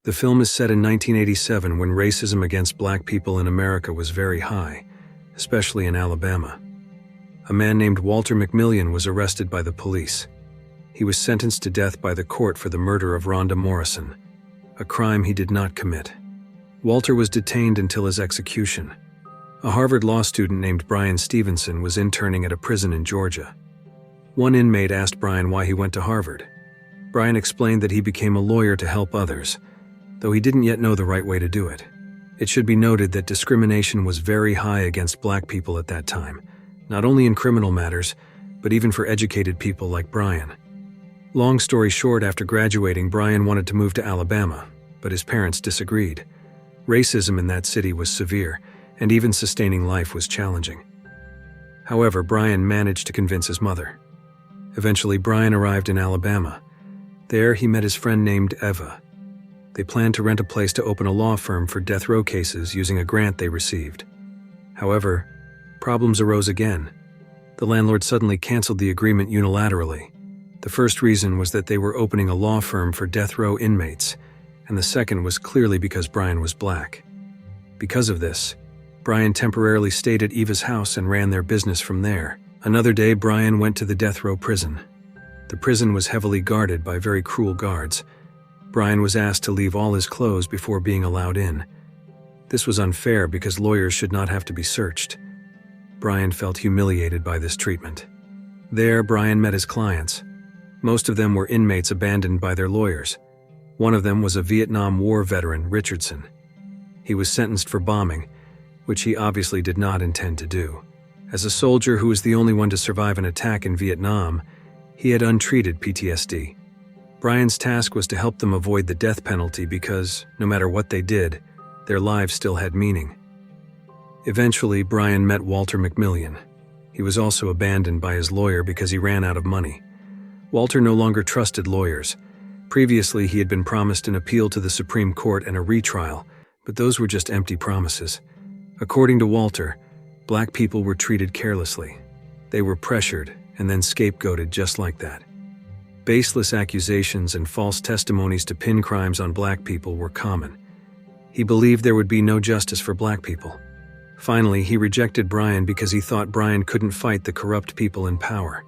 The film is set in 1987 when racism against black people in America was very high, especially in Alabama. A man named Walter McMillian was arrested by the police. He was sentenced to death by the court for the murder of Rhonda Morrison, a crime he did not commit. Walter was detained until his execution. A Harvard law student named Brian Stevenson was interning at a prison in Georgia. One inmate asked Brian why he went to Harvard. Brian explained that he became a lawyer to help others, though he didn't yet know the right way to do it. It should be noted that discrimination was very high against black people at that time, not only in criminal matters, but even for educated people like Brian. Long story short, after graduating, Brian wanted to move to Alabama, but his parents disagreed. Racism in that city was severe, and even sustaining life was challenging. However, Brian managed to convince his mother. Eventually, Brian arrived in Alabama. There, he met his friend named Eva. They planned to rent a place to open a law firm for death row cases using a grant they received. However, problems arose again. The landlord suddenly canceled the agreement unilaterally. The first reason was that they were opening a law firm for death row inmates, and the second was clearly because Brian was black. Because of this, Brian temporarily stayed at Eva's house and ran their business from there. Another day, Brian went to the death row prison. The prison was heavily guarded by very cruel guards. Brian was asked to leave all his clothes before being allowed in. This was unfair because lawyers should not have to be searched. Brian felt humiliated by this treatment. There, Brian met his clients. Most of them were inmates abandoned by their lawyers. One of them was a Vietnam War veteran, Richardson. He was sentenced for bombing, which he obviously did not intend to do. As a soldier who was the only one to survive an attack in Vietnam, he had untreated PTSD. Brian's task was to help them avoid the death penalty because, no matter what they did, their lives still had meaning. Eventually, Brian met Walter McMillian. He was also abandoned by his lawyer because he ran out of money. Walter no longer trusted lawyers. Previously, he had been promised an appeal to the Supreme Court and a retrial, but those were just empty promises. According to Walter, black people were treated carelessly. They were pressured and then scapegoated just like that. Baseless accusations and false testimonies to pin crimes on black people were common. He believed there would be no justice for black people. Finally, he rejected Brian because he thought Brian couldn't fight the corrupt people in power.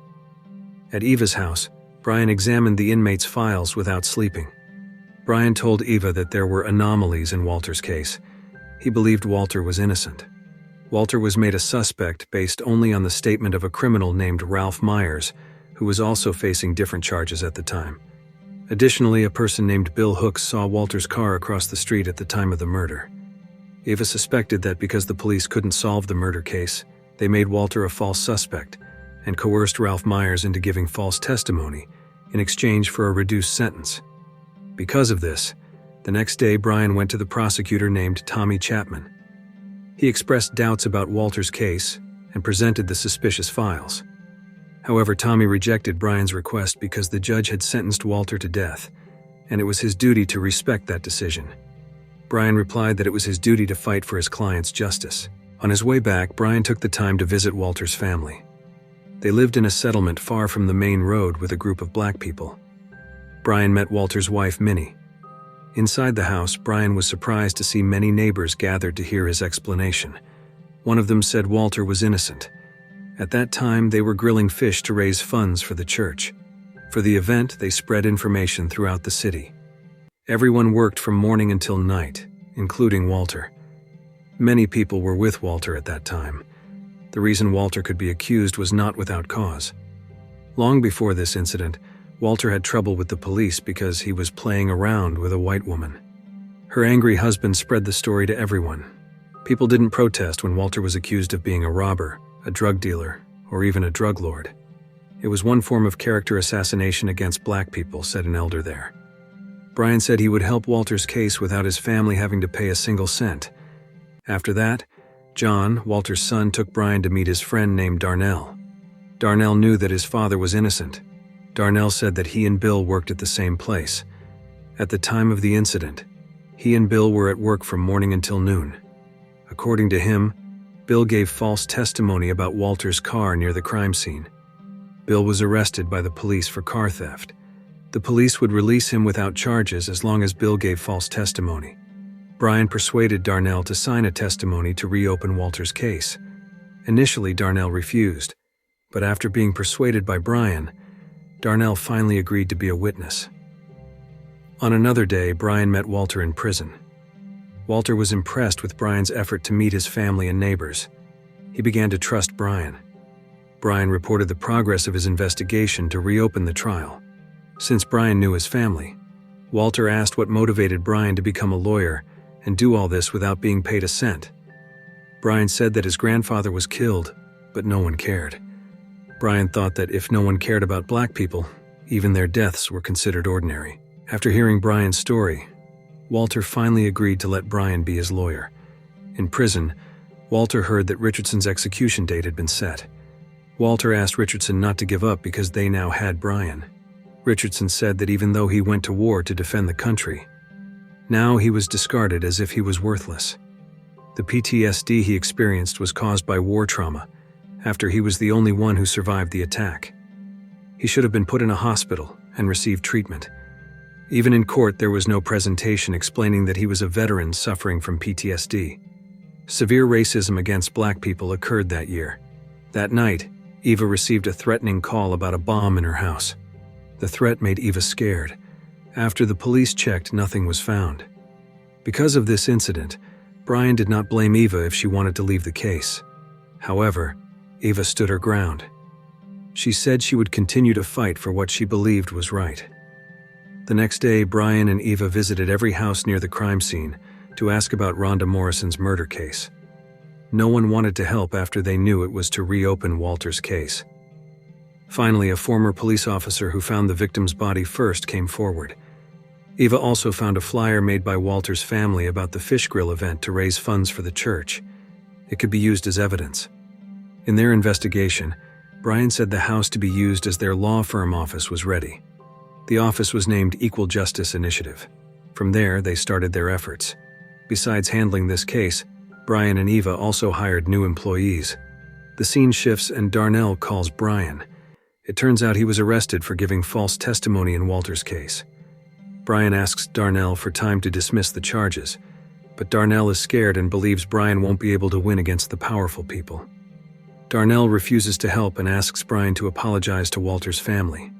At Eva's house, Brian examined the inmates' files without sleeping. Brian told Eva that there were anomalies in Walter's case. He believed Walter was innocent. Walter was made a suspect based only on the statement of a criminal named Ralph Myers, who was also facing different charges at the time. Additionally, a person named Bill Hooks saw Walter's car across the street at the time of the murder. Eva suspected that because the police couldn't solve the murder case, they made Walter a false suspect and coerced Ralph Myers into giving false testimony in exchange for a reduced sentence. Because of this, the next day Brian went to the prosecutor named Tommy Chapman. He expressed doubts about Walter's case and presented the suspicious files. However, Tommy rejected Brian's request because the judge had sentenced Walter to death, and it was his duty to respect that decision. Brian replied that it was his duty to fight for his client's justice. On his way back, Brian took the time to visit Walter's family. They lived in a settlement far from the main road with a group of black people. Brian met Walter's wife, Minnie. Inside the house, Brian was surprised to see many neighbors gathered to hear his explanation. One of them said Walter was innocent. At that time, they were grilling fish to raise funds for the church. For the event, they spread information throughout the city. Everyone worked from morning until night, including Walter. Many people were with Walter at that time. The reason Walter could be accused was not without cause. Long before this incident, Walter had trouble with the police because he was playing around with a white woman. Her angry husband spread the story to everyone. People didn't protest when Walter was accused of being a robber, a drug dealer, or even a drug lord. It was one form of character assassination against black people, said an elder there. Brian said he would help Walter's case without his family having to pay a single cent. After that, John, Walter's son, took Brian to meet his friend named Darnell. Darnell knew that his father was innocent. Darnell said that he and Bill worked at the same place. At the time of the incident, he and Bill were at work from morning until noon. According to him, Bill gave false testimony about Walter's car near the crime scene. Bill was arrested by the police for car theft. The police would release him without charges as long as Bill gave false testimony. Brian persuaded Darnell to sign a testimony to reopen Walter's case. Initially, Darnell refused, but after being persuaded by Brian, Darnell finally agreed to be a witness. On another day, Brian met Walter in prison. Walter was impressed with Brian's effort to meet his family and neighbors. He began to trust Brian. Brian reported the progress of his investigation to reopen the trial. Since Brian knew his family, Walter asked what motivated Brian to become a lawyer and do all this without being paid a cent. Brian said that his grandfather was killed, but no one cared. Brian thought that if no one cared about black people, even their deaths were considered ordinary. After hearing Brian's story, Walter finally agreed to let Brian be his lawyer. In prison, Walter heard that Richardson's execution date had been set. Walter asked Richardson not to give up because they now had Brian. Richardson said that even though he went to war to defend the country, now he was discarded as if he was worthless. The PTSD he experienced was caused by war trauma, after he was the only one who survived the attack. He should have been put in a hospital and received treatment. Even in court, there was no presentation explaining that he was a veteran suffering from PTSD. Severe racism against black people occurred that year. That night, Eva received a threatening call about a bomb in her house. The threat made Eva scared. After the police checked, nothing was found. Because of this incident, Brian did not blame Eva if she wanted to leave the case. However, Eva stood her ground. She said she would continue to fight for what she believed was right. The next day, Brian and Eva visited every house near the crime scene to ask about Rhonda Morrison's murder case. No one wanted to help after they knew it was to reopen Walter's case. Finally, a former police officer who found the victim's body first came forward. Eva also found a flyer made by Walter's family about the fish grill event to raise funds for the church. It could be used as evidence. In their investigation, Brian said the house to be used as their law firm office was ready. The office was named Equal Justice Initiative. From there, they started their efforts. Besides handling this case, Brian and Eva also hired new employees. The scene shifts and Darnell calls Brian. It turns out he was arrested for giving false testimony in Walter's case. Brian asks Darnell for time to dismiss the charges, but Darnell is scared and believes Brian won't be able to win against the powerful people. Darnell refuses to help and asks Brian to apologize to Walter's family.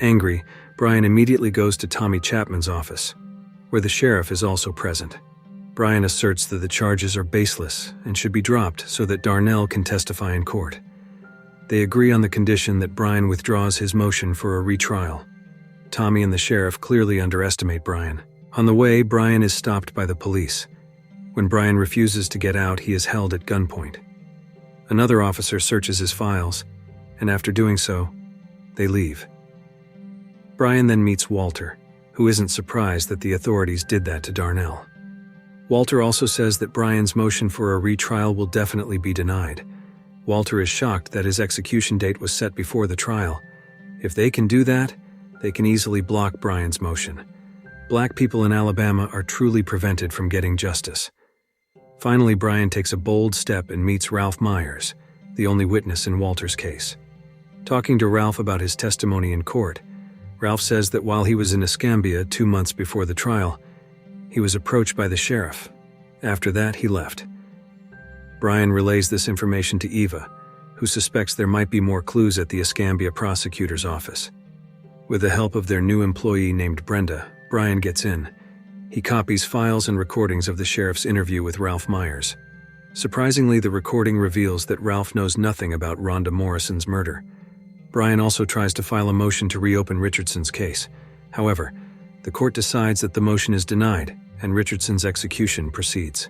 Angry, Brian immediately goes to Tommy Chapman's office, where the sheriff is also present. Brian asserts that the charges are baseless and should be dropped so that Darnell can testify in court. They agree on the condition that Brian withdraws his motion for a retrial. Tommy and the sheriff clearly underestimate Brian. On the way, Brian is stopped by the police. When Brian refuses to get out, he is held at gunpoint. Another officer searches his files, and after doing so, they leave. Brian then meets Walter, who isn't surprised that the authorities did that to Darnell. Walter also says that Brian's motion for a retrial will definitely be denied. Walter is shocked that his execution date was set before the trial. If they can do that, they can easily block Brian's motion. Black people in Alabama are truly prevented from getting justice. Finally, Brian takes a bold step and meets Ralph Myers, the only witness in Walter's case. Talking to Ralph about his testimony in court, Ralph says that while he was in Escambia 2 months before the trial, he was approached by the sheriff. After that, he left. Brian relays this information to Eva, who suspects there might be more clues at the Escambia prosecutor's office. With the help of their new employee named Brenda, Brian gets in. He copies files and recordings of the sheriff's interview with Ralph Myers. Surprisingly, the recording reveals that Ralph knows nothing about Rhonda Morrison's murder. Brian also tries to file a motion to reopen Richardson's case. However, the court decides that the motion is denied, and Richardson's execution proceeds.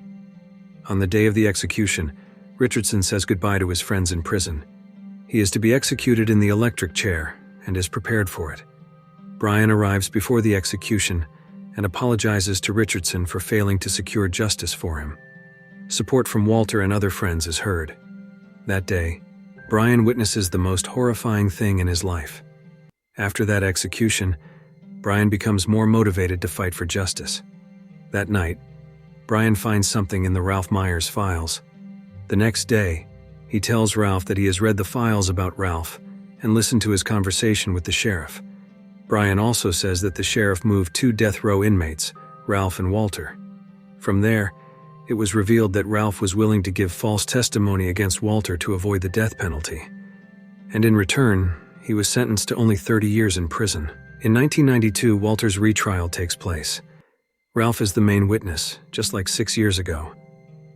On the day of the execution, Richardson says goodbye to his friends in prison. He is to be executed in the electric chair and is prepared for it. Brian arrives before the execution and apologizes to Richardson for failing to secure justice for him. Support from Walter and other friends is heard. That day, Brian witnesses the most horrifying thing in his life. After that execution, Brian becomes more motivated to fight for justice. That night, Brian finds something in the Ralph Myers files. The next day, he tells Ralph that he has read the files about Ralph and listened to his conversation with the sheriff. Brian also says that the sheriff moved two death row inmates, Ralph and Walter. From there, it was revealed that Ralph was willing to give false testimony against Walter to avoid the death penalty. And in return, he was sentenced to only 30 years in prison. In 1992, Walter's retrial takes place. Ralph is the main witness, just like 6 years ago.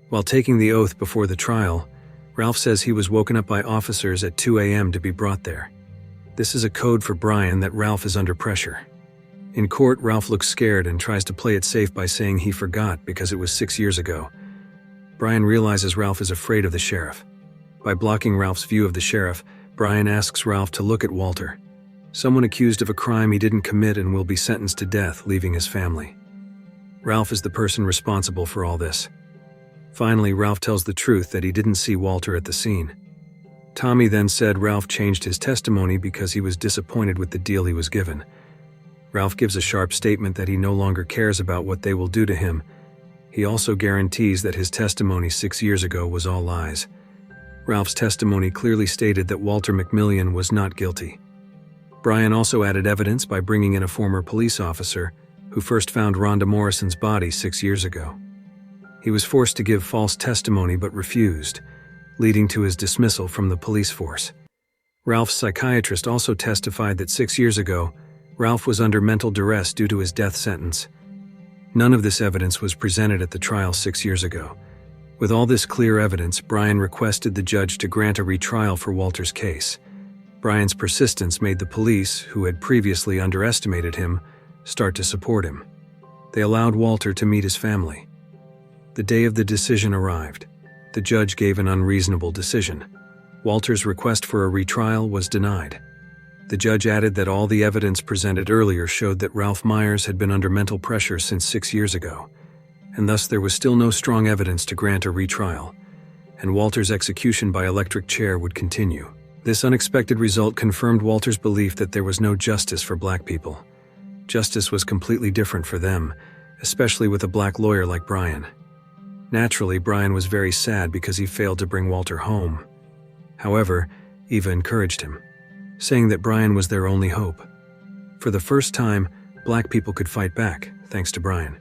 While taking the oath before the trial, Ralph says he was woken up by officers at 2 a.m. to be brought there. This is a code for Brian that Ralph is under pressure. In court, Ralph looks scared and tries to play it safe by saying he forgot because it was 6 years ago. Brian realizes Ralph is afraid of the sheriff. By blocking Ralph's view of the sheriff, Brian asks Ralph to look at Walter, someone accused of a crime he didn't commit and will be sentenced to death, leaving his family. Ralph is the person responsible for all this. Finally, Ralph tells the truth that he didn't see Walter at the scene. Tommy then said Ralph changed his testimony because he was disappointed with the deal he was given. Ralph gives a sharp statement that he no longer cares about what they will do to him. He also guarantees that his testimony 6 years ago was all lies. Ralph's testimony clearly stated that Walter McMillian was not guilty. Brian also added evidence by bringing in a former police officer who first found Rhonda Morrison's body 6 years ago. He was forced to give false testimony but refused, leading to his dismissal from the police force. Ralph's psychiatrist also testified that 6 years ago, Ralph was under mental duress due to his death sentence. None of this evidence was presented at the trial 6 years ago. With all this clear evidence, Brian requested the judge to grant a retrial for Walter's case. Brian's persistence made the police, who had previously underestimated him, start to support him. They allowed Walter to meet his family. The day of the decision arrived. The judge gave an unreasonable decision. Walter's request for a retrial was denied. The judge added that all the evidence presented earlier showed that Ralph Myers had been under mental pressure since 6 years ago, and thus there was still no strong evidence to grant a retrial, and Walter's execution by electric chair would continue. This unexpected result confirmed Walter's belief that there was no justice for black people. Justice was completely different for them, especially with a black lawyer like Brian. Naturally, Brian was very sad because he failed to bring Walter home. However, Eva encouraged him, saying that Brian was their only hope. For the first time, black people could fight back, thanks to Brian.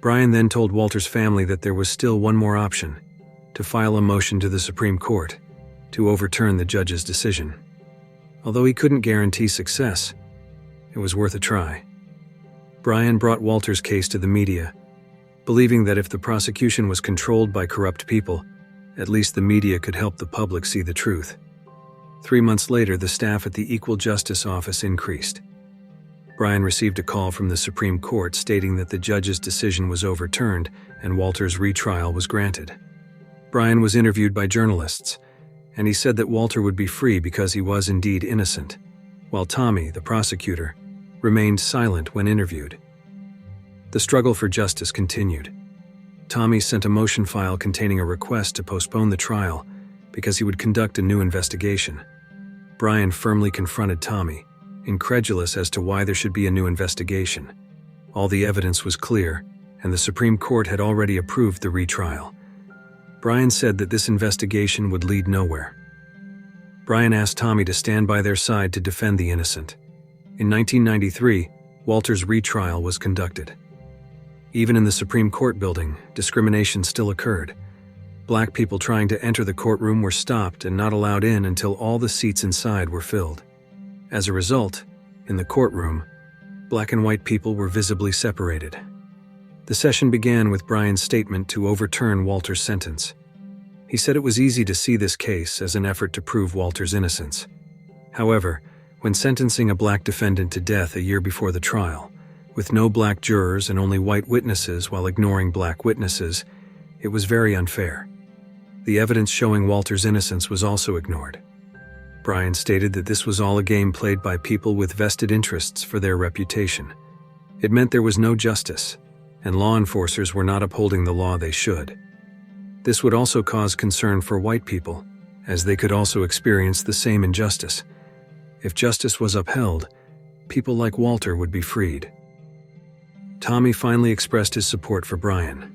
Brian then told Walter's family that there was still one more option, to file a motion to the Supreme Court to overturn the judge's decision. Although he couldn't guarantee success, it was worth a try. Brian brought Walter's case to the media, believing that if the prosecution was controlled by corrupt people, at least the media could help the public see the truth. 3 months later, the staff at the Equal Justice Office increased. Brian received a call from the Supreme Court stating that the judge's decision was overturned and Walter's retrial was granted. Brian was interviewed by journalists, and he said that Walter would be free because he was indeed innocent, while Tommy, the prosecutor, remained silent when interviewed. The struggle for justice continued. Tommy sent a motion file containing a request to postpone the trial because he would conduct a new investigation. Brian firmly confronted Tommy, incredulous as to why there should be a new investigation. All the evidence was clear, and the Supreme Court had already approved the retrial. Brian said that this investigation would lead nowhere. Brian asked Tommy to stand by their side to defend the innocent. In 1993, Walter's retrial was conducted. Even in the Supreme Court building, discrimination still occurred. Black people trying to enter the courtroom were stopped and not allowed in until all the seats inside were filled. As a result, in the courtroom, black and white people were visibly separated. The session began with Brian's statement to overturn Walter's sentence. He said it was easy to see this case as an effort to prove Walter's innocence. However, when sentencing a black defendant to death a year before the trial, with no black jurors and only white witnesses while ignoring black witnesses, it was very unfair. The evidence showing Walter's innocence was also ignored. Brian stated that this was all a game played by people with vested interests for their reputation. It meant there was no justice, and law enforcers were not upholding the law they should. This would also cause concern for white people, as they could also experience the same injustice. If justice was upheld, people like Walter would be freed. Tommy finally expressed his support for Brian.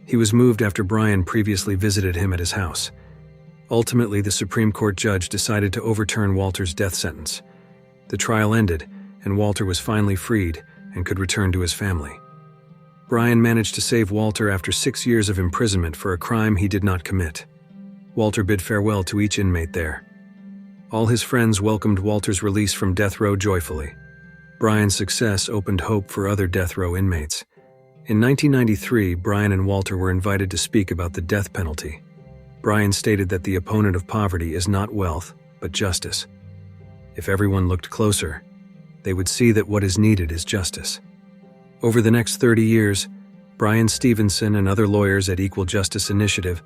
He was moved after Brian previously visited him at his house. Ultimately, the Supreme Court judge decided to overturn Walter's death sentence. The trial ended, and Walter was finally freed and could return to his family. Brian managed to save Walter after 6 years of imprisonment for a crime he did not commit. Walter bid farewell to each inmate there. All his friends welcomed Walter's release from death row joyfully. Brian's success opened hope for other death row inmates. In 1993, Brian and Walter were invited to speak about the death penalty. Brian stated that the opponent of poverty is not wealth, but justice. If everyone looked closer, they would see that what is needed is justice. Over the next 30 years, Brian Stevenson and other lawyers at Equal Justice Initiative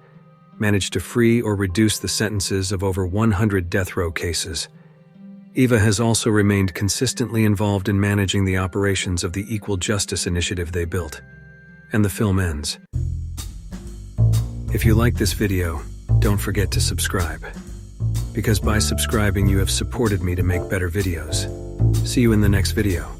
managed to free or reduce the sentences of over 100 death row cases. Eva has also remained consistently involved in managing the operations of the Equal Justice Initiative they built. And the film ends. If you like this video, don't forget to subscribe. Because by subscribing, you have supported me to make better videos. See you in the next video.